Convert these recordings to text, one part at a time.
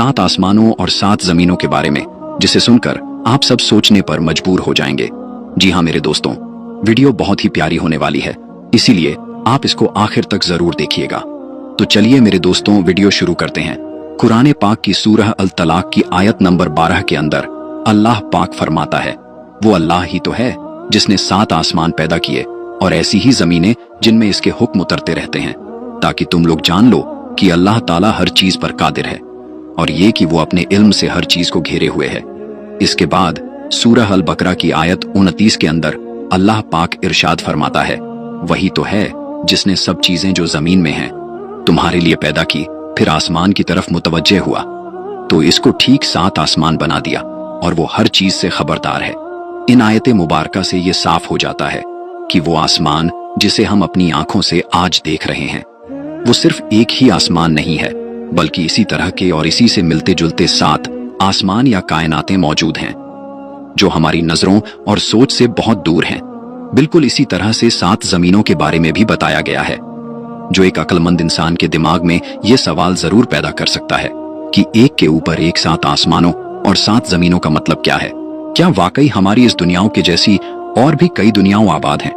7 आसमानों और 7 जमीनों के बारे में, जिसे सुनकर आप सब सोचने पर मजबूर हो जाएंगे। जी हाँ मेरे दोस्तों, वीडियो बहुत ही प्यारी होने वाली है, इसीलिए आप इसको आखिर तक जरूर देखिएगा। तो चलिए मेरे दोस्तों, वीडियो शुरू करते हैं। कुरान पाक की सूरह अल तलाक की आयत नंबर 12 के अंदर अल्लाह पाक फरमाता है, वो अल्लाह ही तो है जिसने 7 आसमान पैदा किए और ऐसी ही जमीनें जिनमें इसके हुक्म उतरते रहते हैं, ताकि तुम लोग जान लो कि अल्लाह ताला हर चीज पर कादिर है, और ये कि वो अपने इल्म से हर चीज को घेरे हुए है। इसके बाद सूरह अल बकरा की आयत 29 के अंदर अल्लाह पाक इरशाद फरमाता है, वही तो है जिसने सब चीजें जो जमीन में हैं तुम्हारे लिए पैदा की, फिर आसमान की तरफ मुतवज्जे हुआ तो इसको ठीक 7 आसमान बना दिया और वो हर चीज से खबरदार है। इन आयत मुबारका से ये साफ हो जाता है कि वो आसमान जिसे हम अपनी आंखों से आज देख रहे हैं, वो सिर्फ एक ही आसमान नहीं है, बल्कि इसी तरह के और इसी से मिलते जुलते 7 आसमान या कायनातें मौजूद हैं जो हमारी नजरों और सोच से बहुत दूर हैं। बिल्कुल इसी तरह से 7 जमीनों के बारे में भी बताया गया है, जो एक अक्लमंद इंसान के दिमाग में ये सवाल जरूर पैदा कर सकता है कि एक के ऊपर एक 7 आसमानों और 7 जमीनों का मतलब क्या है। क्या वाकई हमारी इस दुनियाओं के जैसी और भी कई दुनियाओं आबाद हैं,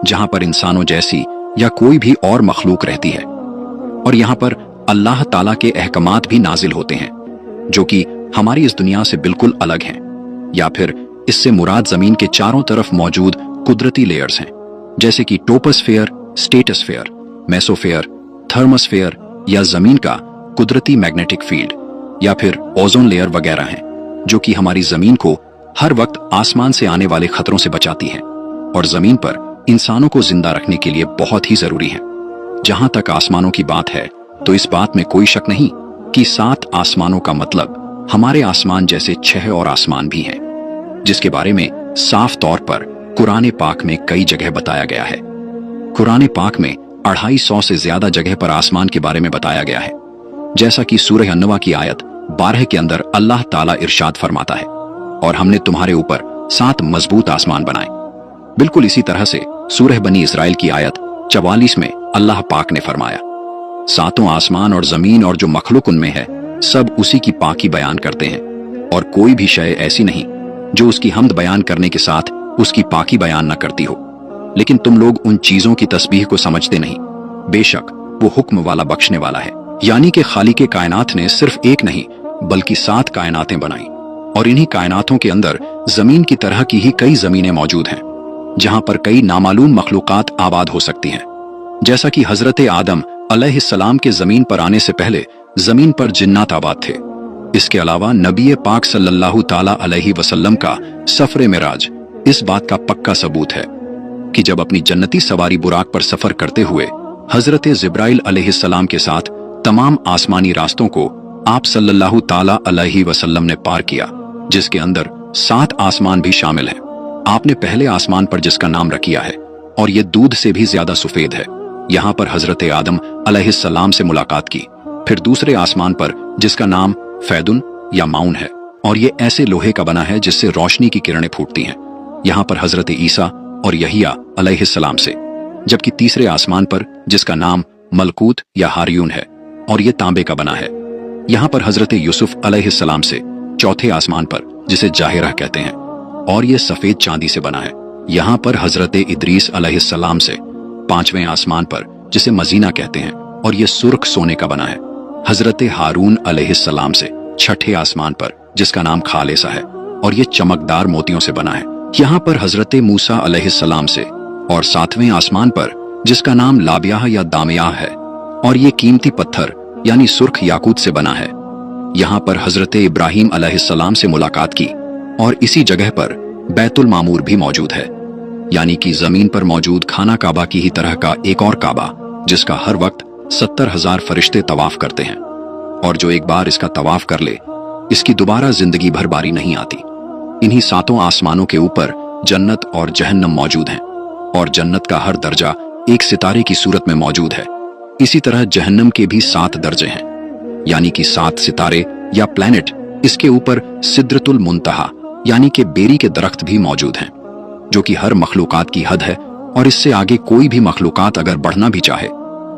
जहां पर इंसानों जैसी या कोई भी और मखलूक रहती है, और यहाँ पर अल्लाह ताला के अहकामात भी नाजिल होते हैं जो कि हमारी इस दुनिया से बिल्कुल अलग हैं, या फिर इससे मुराद जमीन के चारों तरफ मौजूद कुदरती लेयर्स हैं, जैसे कि टोपोस्फेयर, स्ट्रेटोस्फेयर, मेसोफेयर, थर्मोस्फेयर, या जमीन का कुदरती मैग्नेटिक फील्ड, या फिर ओजोन लेयर वगैरह हैं, जो कि हमारी जमीन को हर वक्त आसमान से आने वाले खतरों से बचाती हैं और जमीन पर इंसानों को जिंदा रखने के लिए बहुत ही जरूरी है। जहां तक आसमानों की बात है तो इस बात में कोई शक नहीं कि 7 आसमानों का मतलब हमारे आसमान जैसे 6 और आसमान भी हैं, जिसके बारे में साफ तौर पर कुरान पाक में कई जगह बताया गया है। कुरान पाक में 250 से ज्यादा जगह पर आसमान के बारे में बताया गया है, जैसा कि सूरह अन्नवा की आयत 12 के अंदर अल्लाह ताला इरशाद फरमाता है, और हमने तुम्हारे ऊपर 7 मजबूत आसमान बनाए। बिल्कुल इसी तरह से सूरह बनी इसराइल की आयत 44 में अल्लाह पाक ने फरमाया, 7 आसमान और जमीन और जो मखलूक उनमें है सब उसी की पाकी बयान करते हैं, और कोई भी शय ऐसी नहीं जो उसकी हम्द बयान करने के साथ उसकी पाकी बयान न करती हो, लेकिन तुम लोग उन चीजों की तस्बीह को समझते नहीं। बेशक वो हुक्म वाला बख्शने वाला है। यानी कि खालिके कायनात ने सिर्फ एक नहीं बल्कि 7 कायनातें बनाई, और इन्हीं कायनातों के अंदर जमीन की तरह की ही कई जमीनें मौजूद हैं, जहां पर कई नामालूम मखलूकात आबाद हो सकती हैं। जैसा कि हजरत आदम अलैहिस्सलाम के जमीन पर आने से पहले जमीन पर जिन्नात आबाद थे। इसके अलावा नबी पाक सल्लल्लाहु ताला अलैहि वसल्लम का सफर मिराज इस बात का पक्का सबूत है कि जब अपनी जन्नती सवारी बुराक पर सफर करते हुए हजरत जिब्राइल अलैहिस्सलाम के साथ तमाम आसमानी रास्तों को आप सल्लल्लाहु ताला अलैहि वसल्लम ने पार किया, जिसके अंदर 7 आसमान भी शामिल हैं। आपने पहले आसमान पर जिसका नाम रखिया है और ये दूध से भी ज्यादा सफेद है, यहाँ पर हजरत आदम अलैहिस्सलाम से मुलाकात की। फिर दूसरे आसमान पर जिसका नाम फैदुन या माउन है, और ये ऐसे लोहे का बना है जिससे रोशनी की किरणें फूटती हैं, यहाँ पर हजरत ईसा और यहिया अलैहिस्सलाम से। जबकि तीसरे आसमान पर जिसका नाम मलकूत या हारियून है, और ये तांबे का बना है, यहाँ पर हजरत यूसुफ अलैहिस्सलाम से। चौथे आसमान पर जिसे जाहिरा कहते हैं, और ये सफेद चांदी से बना है, यहाँ पर हजरत इदरीस अलैहिस्सलाम से। 5वें आसमान पर जिसे मजीना कहते हैं, और ये सुर्ख सोने का बना है, हजरत हारून अलैहिस्सलाम से। 6ठे आसमान पर जिसका नाम खालेसा है, और ये चमकदार मोतियों से बना है, यहाँ पर हजरत मूसा अलैहिस्सलाम से। और 7वें आसमान पर जिसका नाम लाबियाह या दामियाह है, और ये कीमती पत्थर यानी सुर्ख याकूत से बना है, यहाँ पर हजरत इब्राहिम अलैहिस्सलाम से मुलाकात की। और इसी जगह पर बैतुल मामूर भी मौजूद है, यानी कि जमीन पर मौजूद खाना काबा की ही तरह का एक और काबा, जिसका हर वक्त 70,000 फरिश्ते तवाफ करते हैं, और जो एक बार इसका तवाफ कर ले इसकी दोबारा जिंदगी भर बारी नहीं आती। इन्हीं 7 आसमानों के ऊपर जन्नत और जहन्नम मौजूद हैं, और जन्नत का हर दर्जा एक सितारे की सूरत में मौजूद है। इसी तरह जहन्नम के भी 7 दर्जे हैं, यानी कि 7 सितारे या प्लैनेट। इसके ऊपर सिद्रतुल मुंतहा यानी कि बेरी के दरख्त भी मौजूद हैं, जो कि हर मखलूकात की हद है, और इससे आगे कोई भी मखलूकात अगर बढ़ना भी चाहे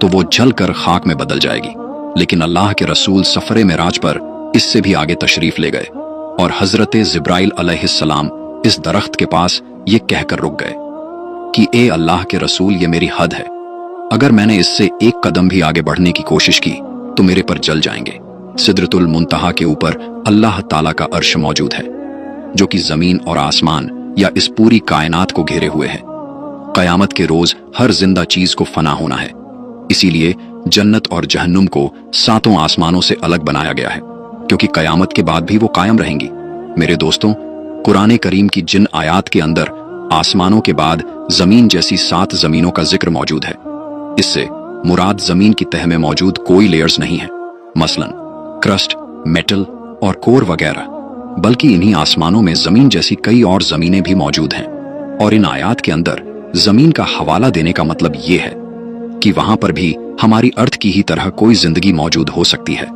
तो वो जल कर खाक में बदल जाएगी। लेकिन अल्लाह के रसूल सफरे मिराज पर इससे भी आगे तशरीफ ले गए और हजरत जिब्राइल अलैहिस्सलाम इस दरख्त के पास ये कहकर रुक गए कि ए अल्लाह के रसूल, ये मेरी हद है, अगर मैंने इससे एक कदम भी आगे बढ़ने की कोशिश की तो मेरे पर जल जाएंगे। सिदरतुल मुंतहा के ऊपर अल्लाह ताला का अर्श मौजूद है, जो कि जमीन और आसमान या इस पूरी कायनात को घेरे हुए है। कयामत के रोज हर जिंदा चीज को फना होना है, इसीलिए जन्नत और जहन्नुम को 7 आसमानों से अलग बनाया गया है, क्योंकि कयामत के बाद भी वो कायम रहेंगी। मेरे दोस्तों, कुरान करीम की जिन आयात के अंदर आसमानों के बाद जमीन जैसी 7 जमीनों का जिक्र मौजूद है, इससे मुराद जमीन की तह में मौजूद कोई लेयर्स नहीं है, मसलन क्रस्ट, मेटल और कोर वगैरह, बल्कि इन्हीं आसमानों में जमीन जैसी कई और जमीनें भी मौजूद हैं। और इन आयात के अंदर जमीन का हवाला देने का मतलब ये है कि वहां पर भी हमारी अर्थ की ही तरह कोई जिंदगी मौजूद हो सकती है।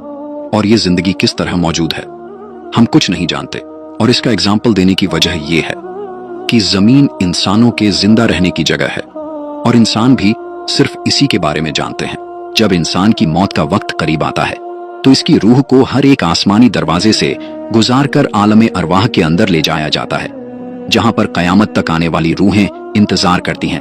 और ये जिंदगी किस तरह मौजूद है हम कुछ नहीं जानते, और इसका एग्जाम्पल देने की वजह यह है कि जमीन इंसानों के जिंदा रहने की जगह है, और इंसान भी सिर्फ इसी के बारे में जानते हैं। जब इंसान की मौत का वक्त करीब आता है तो इसकी रूह को हर एक आसमानी दरवाजे से गुजारकर आलम अरवाह के अंदर ले जाया जाता है, जहां पर कयामत तक आने वाली रूहें इंतजार करती हैं।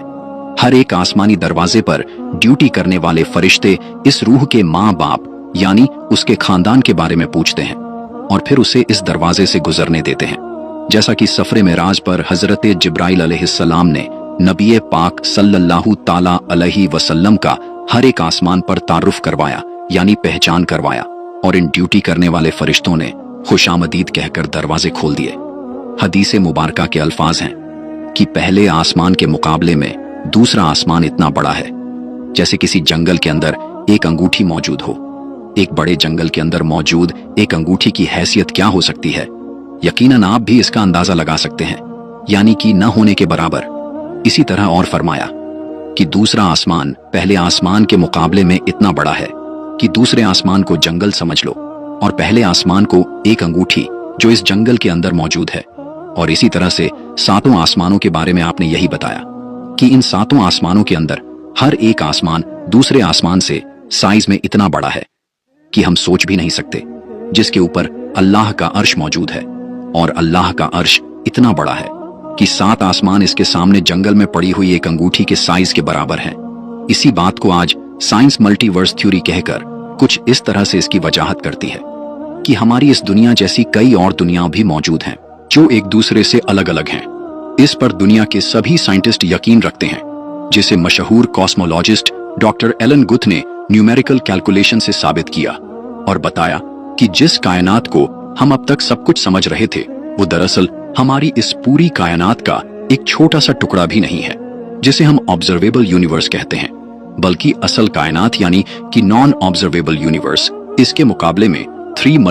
हर एक आसमानी दरवाजे पर ड्यूटी करने वाले फरिश्ते इस रूह के माँ बाप यानी उसके खानदान के बारे में पूछते हैं और फिर उसे इस दरवाजे से गुजरने देते हैं। जैसा कि सफरे मेराज पर हजरत जिब्राइल अलैहिस्सलाम ने नबी पाक सल्लल्लाहु ताला अलैहि वसल्लम का हर एक आसमान पर तारुफ करवाया यानी पहचान करवाया, और इन ड्यूटी करने वाले फरिश्तों ने खुशामदीद कहकर दरवाजे खोल दिए। हदीसे मुबारका के अल्फाज हैं कि पहले आसमान के मुकाबले में दूसरा आसमान इतना बड़ा है जैसे किसी जंगल के अंदर एक अंगूठी मौजूद हो। एक बड़े जंगल के अंदर मौजूद एक अंगूठी की हैसियत क्या हो सकती है, यकीनन आप भी इसका अंदाजा लगा सकते हैं, यानी कि न होने के बराबर। इसी तरह और फरमाया कि दूसरा आसमान पहले आसमान के मुकाबले में इतना बड़ा है कि दूसरे आसमान को जंगल समझ लो और पहले आसमान को एक अंगूठी जो इस जंगल के अंदर मौजूद है। और इसी तरह से 7 आसमानों के बारे में आपने यही बताया कि इन 7 आसमानों के अंदर हर एक आसमान दूसरे आसमान से साइज में इतना बड़ा है कि हम सोच भी नहीं सकते, जिसके ऊपर अल्लाह का अर्श मौजूद है। और अल्लाह का अर्श इतना बड़ा है कि 7 आसमान इसके सामने जंगल में पड़ी हुई एक अंगूठी के साइज के बराबर हैं। इसी बात को आज साइंस मल्टीवर्स थ्योरी कहकर कुछ इस तरह से इसकी वजाहत करती है कि हमारी इस दुनिया जैसी कई और दुनिया भी मौजूद हैं जो एक दूसरे से अलग अलग हैं। इस पर दुनिया के सभी साइंटिस्ट यकीन रखते हैं, जिसे मशहूर कॉस्मोलॉजिस्ट डॉक्टर एलन गुथ ने न्यूमेरिकल कैलकुलेशन से साबित किया और बताया कि जिस कायनात को हम अब तक सब कुछ समझ रहे थे वो दरअसल हमारी इस पूरी कायनात का एक छोटा सा टुकड़ा भी नहीं है, जिसे हम ऑब्जर्वेबल यूनिवर्स कहते हैं, बल्कि असल कायनात यानी कि नॉन ऑब्जर्वेबल यूनिवर्स इसके मुकाबले में 3 ×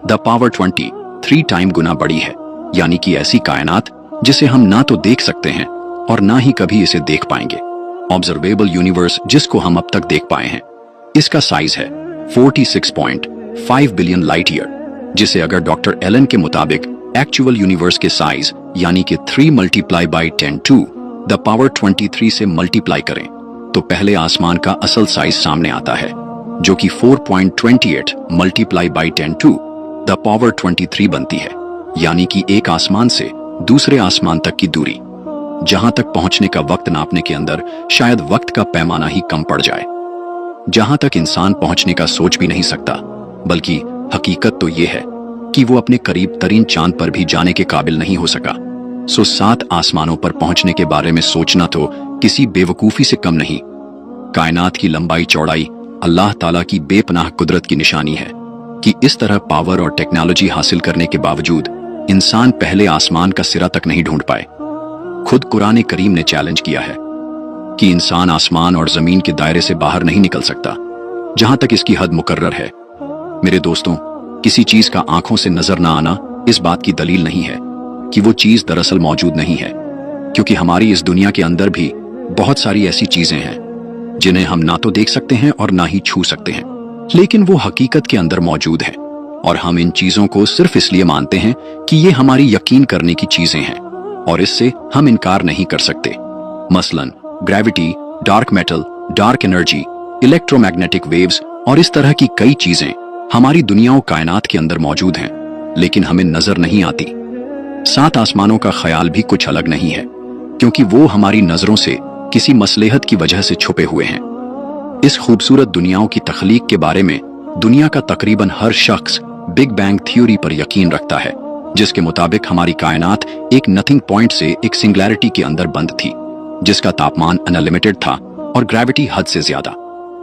10⁻20 3 टाइम गुना बड़ी है। यानी कि ऐसी कायनात जिसे हम ना तो देख सकते हैं और ना ही कभी इसे देख पाएंगे। ऑब्जर्वेबल यूनिवर्स जिसको हम अब तक देख पाए हैं, इसका साइज है 46.5 बिलियन लाइट ईयर, जिसे अगर डॉक्टर एलन के मुताबिक एक्चुअल यूनिवर्स के साइज यानी कि 3 × 10⁻23 से मल्टीप्लाई करें तो पहले आसमान का असल साइज सामने आता है, जो कि 4.28 × 10⁻23 बनती है। यानी कि एक आसमान से दूसरे आसमान तक की दूरी, जहां तक पहुंचने का वक्त नापने के अंदर शायद वक्त का पैमाना ही कम पड़ जाए, जहां तक इंसान पहुंचने का सोच भी नहीं सकता। बल्कि हकीकत तो यह है कि वो अपने करीब तरीन चांद पर भी जाने के काबिल नहीं हो सका। सो 7 आसमानों पर पहुंचने के बारे में सोचना तो किसी बेवकूफी से कम नहीं। कायनात की लंबाई चौड़ाई अल्लाह ताला की बेपनाह कुदरत की निशानी है कि इस तरह पावर और टेक्नोलॉजी हासिल करने के बावजूद इंसान पहले आसमान का सिरा तक नहीं ढूंढ पाए। खुद कुरान करीम ने चैलेंज किया है कि इंसान आसमान और जमीन के दायरे से बाहर नहीं निकल सकता जहां तक इसकी हद मुकर्रर है। मेरे दोस्तों, किसी चीज का आंखों से नजर ना आना इस बात की दलील नहीं है कि वो चीज दरअसल मौजूद नहीं है, क्योंकि हमारी इस दुनिया के अंदर भी बहुत सारी ऐसी चीजें हैं जिन्हें हम ना तो देख सकते हैं और ना ही छू सकते हैं, लेकिन वो हकीकत के अंदर मौजूद हैं और हम इन चीजों को सिर्फ इसलिए मानते हैं कि ये हमारी यकीन करने की चीजें हैं और इससे हम इनकार नहीं कर सकते। मसलन gravity, dark metal, dark energy, electromagnetic waves और इस तरह की कई चीजें हमारी दुनिया और कायनात के अंदर मौजूद हैं, लेकिन हमें नजर नहीं आती। 7 आसमानों का ख्याल भी कुछ अलग नहीं है, क्योंकि वो हमारी नजरों से किसी मसलेहत की वजह से छुपे हुए हैं। इस खूबसूरत दुनियाओं की तख्लीक के बारे में दुनिया का तकरीबन हर शख्स बिग बैंग थ्योरी पर यकीन रखता है, जिसके मुताबिक हमारी कायनात एक नथिंग पॉइंट से एक सिंगुलैरिटी के अंदर बंद थी, जिसका तापमान अनलिमिटेड था और ग्रेविटी हद से ज्यादा।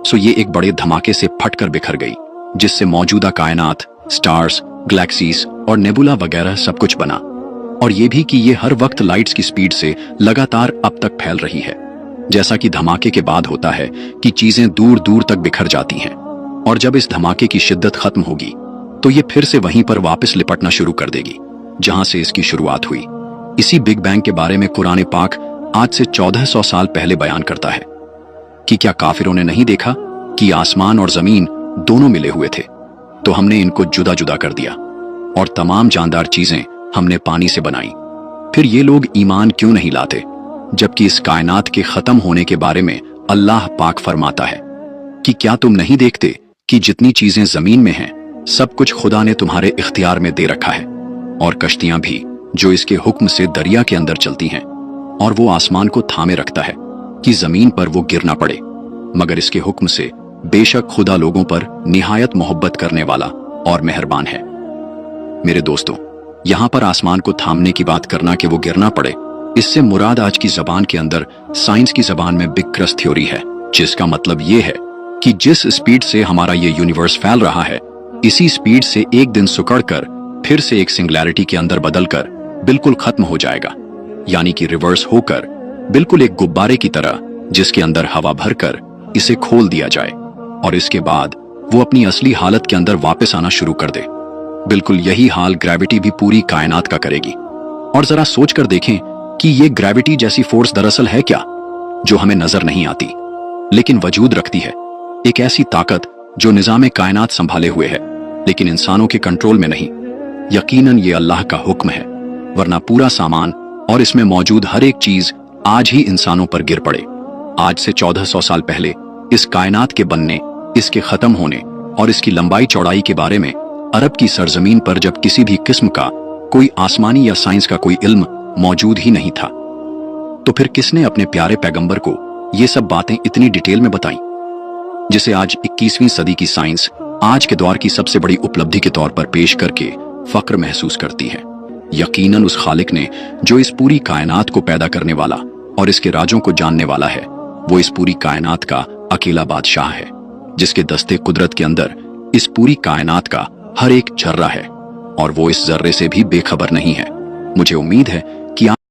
सो ये एक बड़े धमाके से फटकर बिखर गई, जिससे मौजूदा कायनात, स्टार्स, गैलेक्सीज और नेबुला वगैरह सब कुछ बना। और ये भी कि ये हर वक्त लाइट्स की स्पीड से लगातार अब तक फैल रही है। जैसा कि धमाके के बाद होता है कि चीजें दूर दूर तक बिखर जाती हैं, और जब इस धमाके की शिद्दत खत्म होगी तो ये फिर से वहीं पर वापस लिपटना शुरू कर देगी जहां से इसकी शुरुआत हुई। इसी बिग बैंग के बारे में कुरान पाक आज से 1400 साल पहले बयान करता है कि क्या काफिरों ने नहीं देखा कि आसमान और जमीन दोनों मिले हुए थे, तो हमने इनको जुदा जुदा कर दिया और तमाम जानदार चीजें हमने पानी से बनाई। फिर ये लोग ईमान क्यों नहीं लाते, जबकि इस कायनात के खत्म होने के बारे में अल्लाह पाक फरमाता है कि क्या तुम नहीं देखते कि जितनी चीजें जमीन में हैं सब कुछ खुदा ने तुम्हारे इख्तियार में दे रखा है, और कश्तियां भी जो इसके हुक्म से दरिया के अंदर चलती हैं, और वो आसमान को थामे रखता है कि जमीन पर वो गिर ना पड़े, मगर इसके हुक्म से बेशक खुदा लोगों पर निहायत मोहब्बत करने वाला और मेहरबान है। मेरे दोस्तों, यहाँ पर आसमान को थामने की बात करना कि वो गिरना पड़े, इससे मुराद आज की जबान के अंदर साइंस की जबान में बिग क्रश थ्योरी है, जिसका मतलब ये है कि जिस स्पीड से हमारा ये यूनिवर्स फैल रहा है, इसी स्पीड से एक दिन सुकड़कर फिर से एक सिंगुलैरिटी के अंदर बदलकर बिल्कुल खत्म हो जाएगा, यानी कि रिवर्स होकर बिल्कुल एक गुब्बारे की तरह, जिसके अंदर हवा भरकर इसे खोल दिया जाए और इसके बाद वो अपनी असली हालत के अंदर वापस आना शुरू कर दे। बिल्कुल यही हाल ग्रेविटी भी पूरी कायनात का करेगी। और जरा सोच कर देखें कि ये ग्रेविटी जैसी फोर्स दरअसल है क्या, जो हमें नजर नहीं आती लेकिन वजूद रखती है। एक ऐसी ताकत जो निजामे कायनात संभाले हुए है, लेकिन इंसानों के कंट्रोल में नहीं। यकीनन ये अल्लाह का हुक्म है, वरना पूरा सामान और इसमें मौजूद हर एक चीज आज ही इंसानों पर गिर पड़े। आज से 1400 साल पहले इस कायनात के बनने, इसके खत्म होने और इसकी लंबाई चौड़ाई के बारे में अरब की सरजमीन पर जब किसी भी किस्म का कोई आसमानी या साइंस का कोई इल्म मौजूद ही नहीं था, तो फिर किसने अपने प्यारे पैगंबर को ये सब बातें इतनी डिटेल में बताई, जिसे आज 21वीं सदी की साइंस आज के दौर की सबसे बड़ी उपलब्धि के तौर पर पेश करके फक्र महसूस करती है। यकीनन उस खालिक ने जो इस पूरी कायनात को पैदा करने वाला और इसके राजों को जानने वाला है, वो इस पूरी कायनात का अकेला बादशाह है, जिसके दस्ते कुदरत के अंदर इस पूरी कायनात का हर एक जर्रा है, और वो इस जर्रे से भी बेखबर नहीं है। मुझे उम्मीद है कि